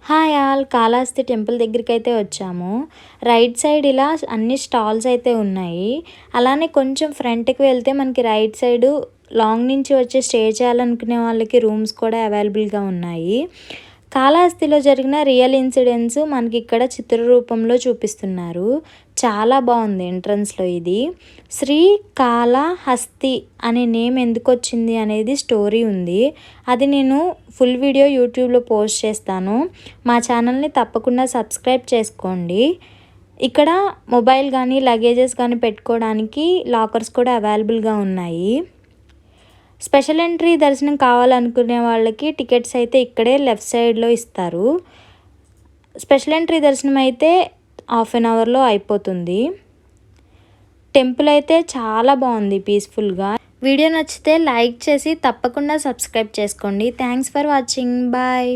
Hi all, Kalahasti temple దగ్గరికైతే వచ్చాము. Right side ఇలా అన్ని స్టాల్స్ అయితే ఉన్నాయి. అలానే కొంచెం ఫ్రంట్కి వెళ్తే మనకి రైట్ సైడు లాంగ్ నుంచి వచ్చి స్టే చేయాలనుకునే వాళ్ళకి రూమ్స్ కూడా అవైలబుల్గా ఉన్నాయి. కాళహస్తిలో జరిగిన రియల్ ఇన్సిడెంట్స్ మనకి ఇక్కడ చిత్ర రూపంలో చూపిస్తున్నారు. చాలా బాగుంది ఎంట్రన్స్లో. ఇది శ్రీ కాళహస్తి అనే నేమ్ ఎందుకు వచ్చింది అనేది స్టోరీ ఉంది. అది నేను ఫుల్ వీడియో యూట్యూబ్లో పోస్ట్ చేస్తాను. మా ఛానల్ని తప్పకుండా సబ్స్క్రైబ్ చేసుకోండి. ఇక్కడ మొబైల్ కానీ లగేజెస్ కానీ పెట్టుకోవడానికి లాకర్స్ కూడా అవైలబుల్గా ఉన్నాయి. స్పెషల్ ఎంట్రీ దర్శనం కావాలనుకునే వాళ్ళకి టికెట్స్ అయితే ఇక్కడే లెఫ్ట్ సైడ్లో ఇస్తారు. స్పెషల్ ఎంట్రీ దర్శనం అయితే హాఫ్ అన్ అవర్లో అయిపోతుంది. టెంపుల్ అయితే చాలా బాగుంది పీస్ఫుల్గా. వీడియో నచ్చితే లైక్ చేసి తప్పకుండా సబ్స్క్రైబ్ చేసుకోండి. Thanks for watching. బాయ్.